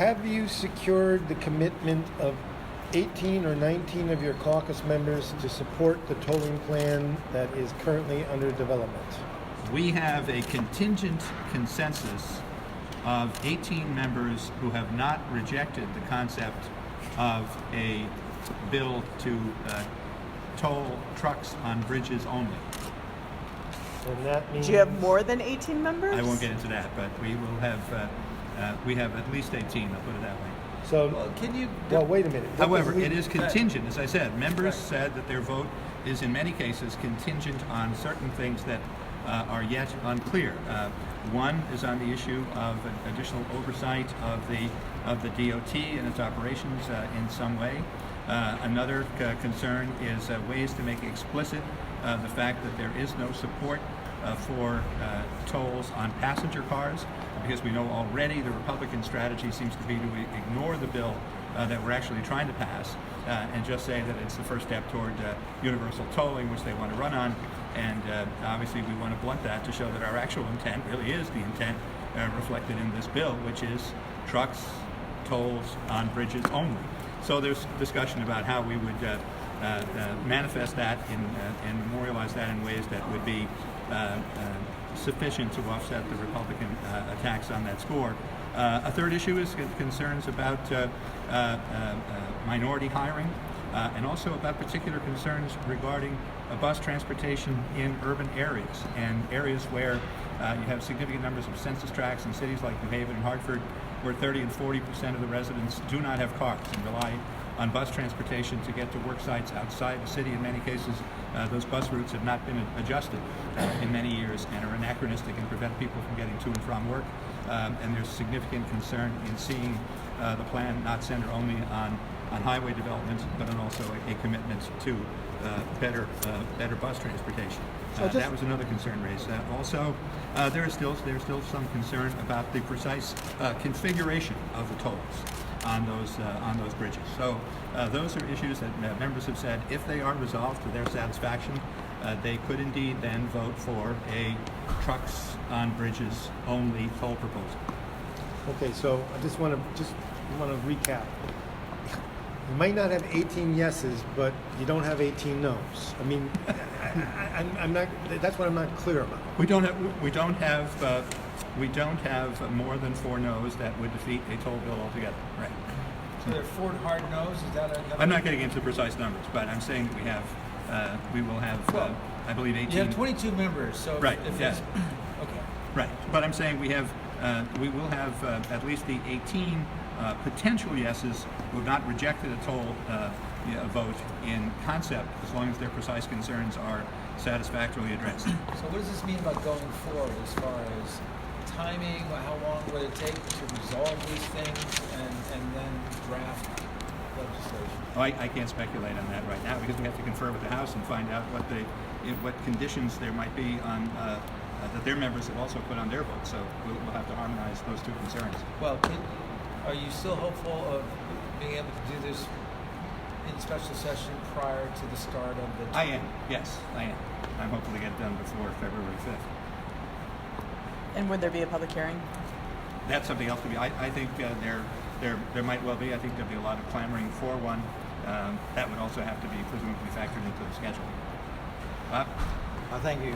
have you secured the commitment of 18 or 19 of your caucus members to support the tolling plan that is currently under development? We have a contingent consensus of 18 members who have not rejected the concept of a bill to toll trucks on bridges only. And that means... Do you have more than 18 members? I won't get into that, but we will have, we have at least 18, I'll put it that way. So, Well, can you? well, wait a minute. However, it is contingent, as I said. Members said that their vote is in many cases contingent on certain things that are yet unclear. One is on the issue of additional oversight of the DOT and its operations in some way. Another concern is ways to make explicit the fact that there is no support for tolls on passenger cars, because we know already the Republican strategy seems to be to ignore the bill that we're actually trying to pass and just say that it's the first step toward universal tolling, which they want to run on. And obviously we want to blunt that to show that our actual intent really is the intent reflected in this bill, which is trucks, tolls on bridges only. So there's discussion about how we would manifest that and memorialize that in ways that would be sufficient to offset the Republican attacks on that score. A third issue is concerns about minority hiring and also about particular concerns regarding bus transportation in urban areas and areas where you have significant numbers of census tracts in cities like New Haven and Hartford, where 30 and 40% of the residents do not have cars and rely on bus transportation to get to work sites outside the city. In many cases, those bus routes have not been adjusted in many years and are anachronistic and prevent people from getting to and from work. And there's significant concern in seeing the plan not center only on highway development, but on also a commitment to better bus transportation. That was another concern raised. Also, there's still some concern about the precise configuration of the tolls on those bridges. So those are issues that members have said, if they are resolved to their satisfaction, they could indeed then vote for a trucks on bridges only toll proposal. Okay, so I just want to recap. You might not have 18 yeses, but you don't have 18 nos. I mean, I'm not. That's what I'm not clear about. We don't have more than 4 no's that would defeat a toll bill altogether. Right. So there are 4 hard no's. Is that a? I'm not getting into precise numbers, but I'm saying that we have. We will have. Well, I believe 18. You have 22 members, so right. If Yes. Okay. Right. But I'm saying we have. We will have at least the 18 potential yeses who have not rejected a toll vote in concept, as long as their precise concerns are satisfactorily addressed. So what does this mean about going forward as far as timing? How long would it take to resolve these things and then draft legislation? Oh, I can't speculate on that right now because we have to confer with the House and find out what conditions there might be on that their members have also put on their vote. So we'll have to harmonize those two concerns. Well, are you still hopeful of being able to do this in special session prior to the start of the... I am, yes, I am. I'm hoping to get it done before February 5th. And would there be a public hearing? That's something else to be. I think there might well be. I think there'll be a lot of clamoring for one. That would also have to be presumably factored into the schedule. Thank you.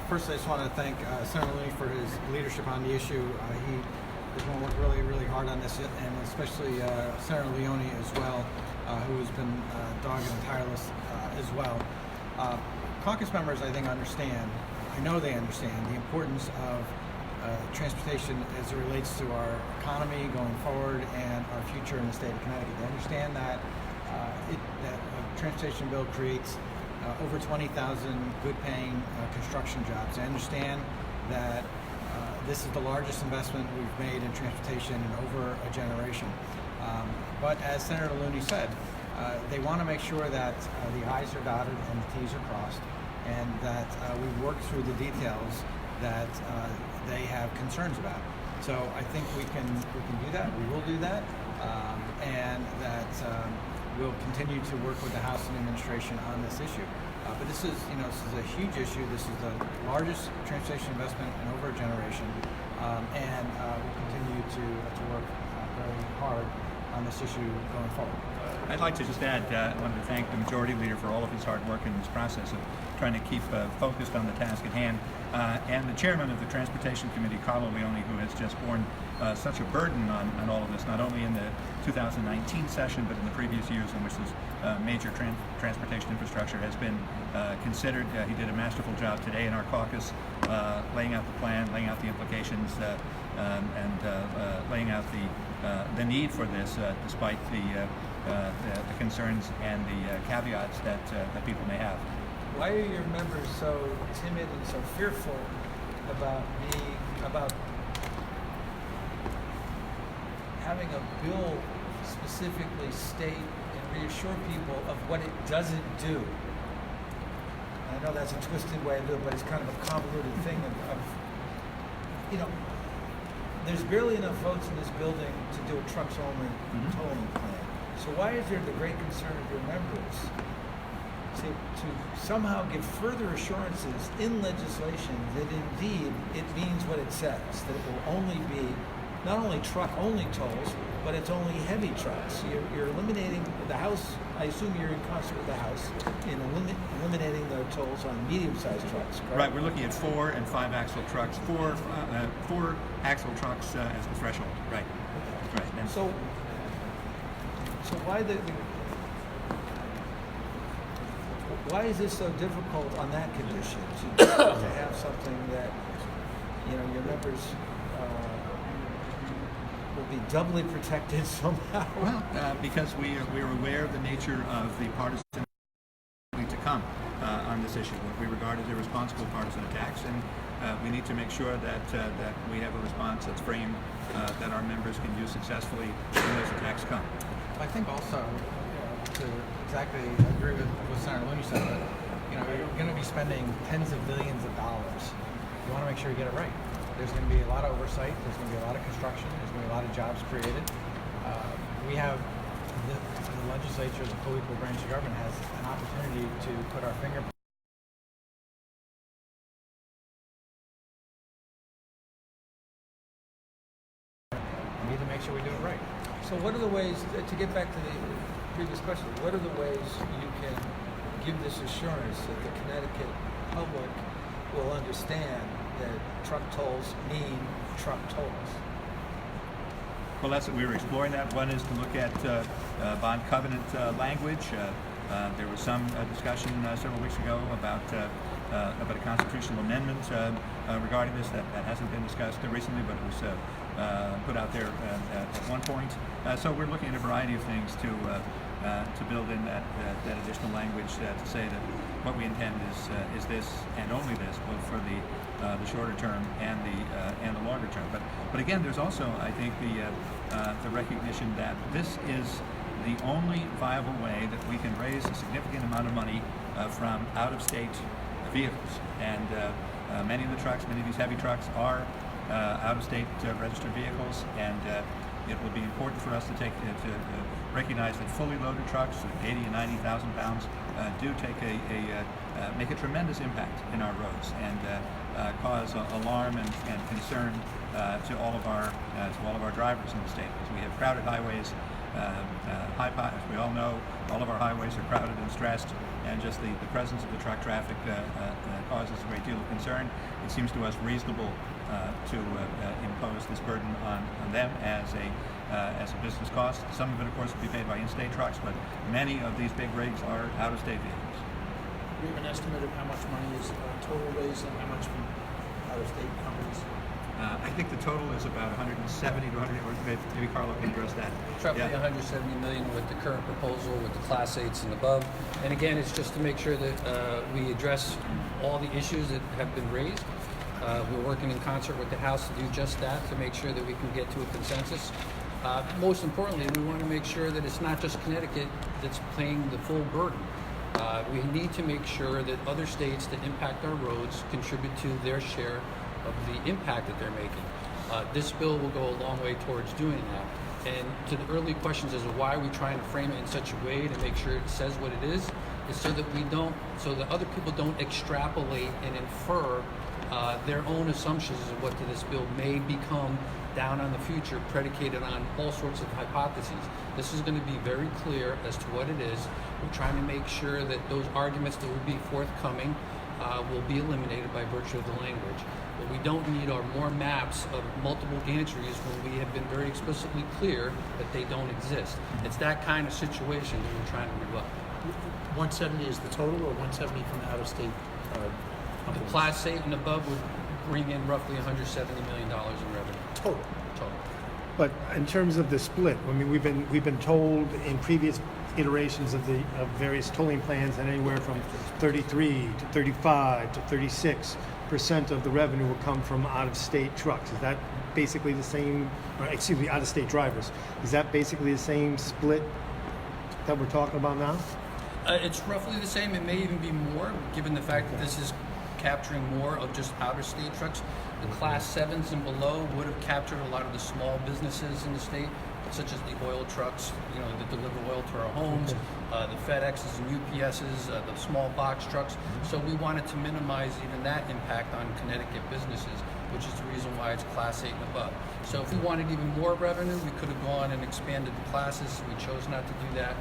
First, I just want to thank Senator Looney for his leadership on the issue. He is going to work really, really hard on this, and especially Senator Leone as well, who has been dogged and tireless as well. Caucus members, I think, understand, I know they understand, the importance of transportation as it relates to our economy going forward and our future in the state of Connecticut. They understand that that a transportation bill creates over 20,000 good-paying construction jobs. I understand that this is the largest investment we've made in transportation in over a generation. But as Senator Looney said, they want to make sure that the I's are dotted and the T's are crossed, and that we work through the details that they have concerns about. So I think we can do that. We will do that, and that we'll continue to work with the House and administration on this issue. But this is a huge issue. This is the largest transportation investment in over a generation, and we'll continue to work very hard on this issue going forward. I'd like to just add, I wanted to thank the majority leader for all of his hard work in this process of trying to keep focused on the task at hand, and the chairman of the Transportation Committee, Carlo Leone, who has just borne such a burden on all of this, not only in the 2019 session, but in the previous years in which this major transportation infrastructure has been considered. He did a masterful job today in our caucus, laying out the plan, laying out the implications, and laying out the need for this, despite the concerns and the caveats that people may have. Why are your members so timid and so fearful about having a bill specifically state and reassure people of what it doesn't do? I know that's a twisted way to do it, but it's kind of a convoluted thing of there's barely enough votes in this building to do a trucks only tolling plan. So why is there the great concern of your members to somehow give further assurances in legislation that indeed it means what it says, that it will only be not only truck-only tolls, but it's only heavy trucks. You're eliminating the House. I assume you're in concert with the House in eliminating the tolls on medium-sized trucks, correct? Right. We're looking at 4 and 5 axle trucks. 4 axle trucks as the threshold. Right. Right. And So why is this so difficult on that condition to have something that your members will be doubly protected somehow? well, because we are aware of the nature of the partisan to come on this issue, what we regard as irresponsible partisan attacks, and we need to make sure that we have a response that's framed that our members can use successfully when those attacks come. I think also, to exactly agree with what Senator Looney said, that you're going to be spending tens of billions of dollars. You want to make sure you get it right. There's going to be a lot of oversight. There's going to be a lot of construction. There's going to be a lot of jobs created. We have the legislature, the co-equal branch of government, has an opportunity to put our finger. We need to make sure we do it right. So what are the ways, to get back to the previous question, what are the ways you can give this assurance that the Connecticut public will understand that truck tolls mean truck tolls? Well, that's what we were exploring. That one is to look at bond covenant language. There was some discussion several weeks ago about a constitutional amendment regarding this that hasn't been discussed recently, but it was put out there at one point. So we're looking at a variety of things to build in that additional language to say that what we intend is this and only this, both for the shorter term and the longer term. But again, there's also, I think, the recognition that this is the only viable way that we can raise a significant amount of money from out-of-state vehicles. And many of the trucks, many of these heavy trucks are out-of-state registered vehicles, and it will be important for us to recognize that fully loaded trucks, 80 and 90,000 pounds, do make a tremendous impact in our roads and cause alarm and concern to all of our drivers in the state, because we have crowded highways. As we all know, all of our highways are crowded and stressed, and just the presence of the truck traffic causes a great deal of concern. It seems to us reasonable to impose this burden on them as a business cost. Some of it, of course, will be paid by in-state trucks, but many of these big rigs are out-of-state vehicles. Do you have an estimate of how much money is total raised and how much from out-of-state companies? I think the total is about 170 to 100, or maybe Carlo can address that. Roughly 170 million with the current proposal, with the Class 8s and above. And again, it's just to make sure that we address all the issues that have been raised. We're working in concert with the House to do just that, to make sure that we can get to a consensus. Most importantly, we want to make sure that it's not just Connecticut that's paying the full burden. We need to make sure that other states that impact our roads contribute to their share of the impact that they're making. This bill will go a long way towards doing that. And to the early questions as to why are we trying to frame it in such a way to make sure it says what it is so that other people don't extrapolate and infer their own assumptions of what this bill may become down on the future, predicated on all sorts of hypotheses. This is going to be very clear as to what it is. We're trying to make sure that those arguments that will be forthcoming will be eliminated by virtue of the language. What we don't need are more maps of multiple gantries when we have been very explicitly clear that they don't exist. It's that kind of situation that we're trying to rebut. 170 is the total, or 170 from the out-of-state The companies? Class 8 and above would bring in roughly $170 million in revenue. Total. Total. But in terms of the split, I mean, we've been told in previous iterations of various tolling plans that anywhere from 33 to 35 to 36% of the revenue will come from out-of-state trucks. Is that basically the same? Or excuse me, out-of-state drivers. Is that basically the same split that we're talking about now? It's roughly the same. It may even be more, given the fact that this is capturing more of just out-of-state trucks. The Class 7s and below would have captured a lot of the small businesses in the state, such as the oil trucks, that deliver oil to our homes, the FedExes and UPSs, the small box trucks. So we wanted to minimize even that impact on Connecticut businesses, which is the reason why it's Class 8 and above. So if we wanted even more revenue, we could have gone and expanded the classes. We chose not to do that,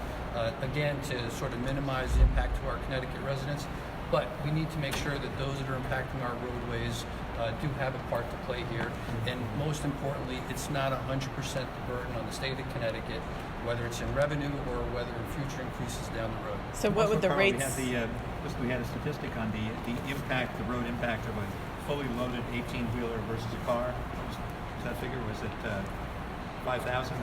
again, to sort of minimize the impact to our Connecticut residents. But we need to make sure that those that are impacting our roadways do have a part to play here. And most importantly, it's not 100% the burden on the state of Connecticut, whether it's in revenue or whether in future increases down the road. So what would the Carl, rates? We had a statistic on the impact, the road impact of a fully loaded 18-wheeler versus a car. Was that figure? Was it 5,000?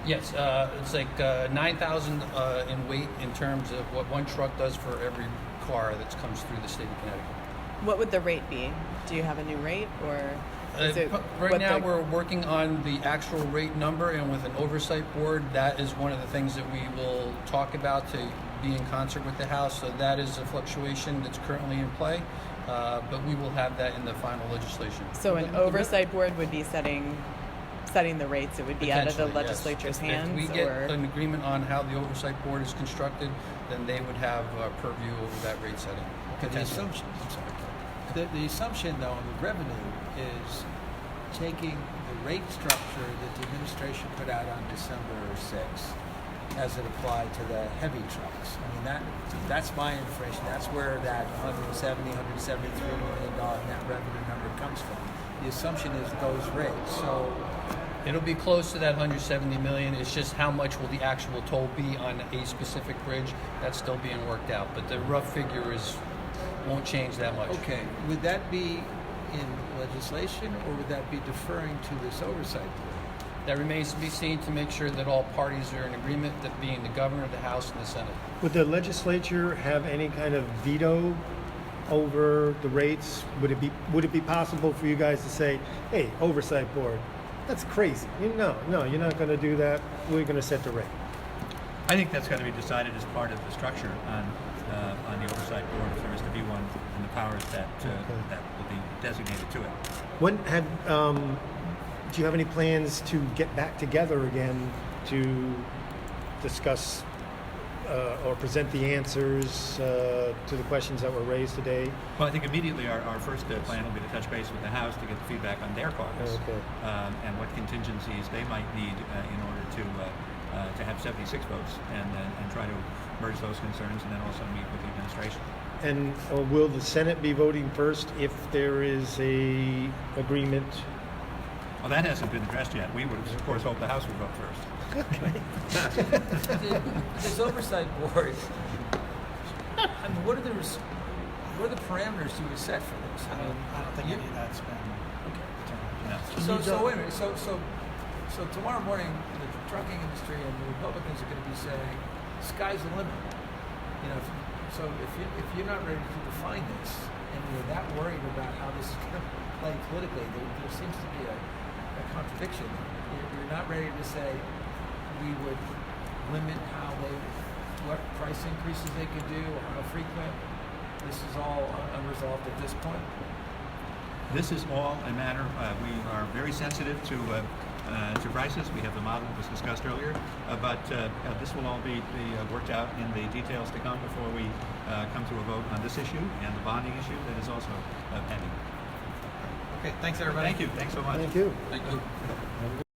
Yes, it's like 9,000 in weight in terms of what one truck does for every car that comes through the state of Connecticut. What would the rate be? Do you have a new rate, or is it Right what now, the- we're working on the actual rate number, and with an oversight board, that is one of the things that we will talk about to be in concert with the House. So that is a fluctuation that's currently in play, but we will have that in the final legislation. So an oversight board would be setting the rates. It would be out of the Potentially, yes. legislature's If hands, we get or an agreement on how the oversight board is constructed, then they would have purview over that rate setting. The assumption, I'm sorry. The assumption, though, on the revenue is taking the rate structure that the administration put out on December 6th as it applied to the heavy trucks. I mean, that's my information. That's where that $173 million net revenue number comes from. The assumption is those rates. So It'll be close to that 170 million. It's just how much will the actual toll be on a specific bridge? That's still being worked out, but the rough figure won't change that much. okay, would that be in legislation, or would that be deferring to this oversight board? That remains to be seen to make sure that all parties are in agreement, that being the governor, the House, and the Senate. Would the legislature have any kind of veto over the rates? Would it be possible for you guys to say, hey, oversight board, that's crazy. No, you're not going to do that. We're going to set the rate. I think that's got to be decided as part of the structure on the oversight board, if there is to be one, and the powers that will be designated to it. Do you have any plans to get back together again to discuss or present the answers to the questions that were raised today? Well, I think immediately our first plan will be to touch base with the House to get the feedback on their caucus and what contingencies they might need in order to have 76 votes and try to merge those concerns, and then also meet with the administration. And will the Senate be voting first if there is a agreement? Well, that hasn't been addressed yet. We would, of course, hope the House would vote first. This oversight board, I mean, what are the parameters you would set for this? I mean, I don't think any of that's been No. so wait a minute. So tomorrow morning, the trucking industry and the Republicans are going to be saying, "Sky's the limit." If you're not ready to define this, and you're that worried about how this is going to play politically, there seems to be a contradiction. You're not ready to say we would limit what price increases they could do, or how frequent. This is all unresolved at this point. This is all a matter, we are very sensitive to prices. We have the model that was discussed earlier, but this will all be worked out in the details to come before we come to a vote on this issue and the bonding issue that is also pending. Okay, thanks everybody. Thank you. Thanks so much. Thank you. Thank you.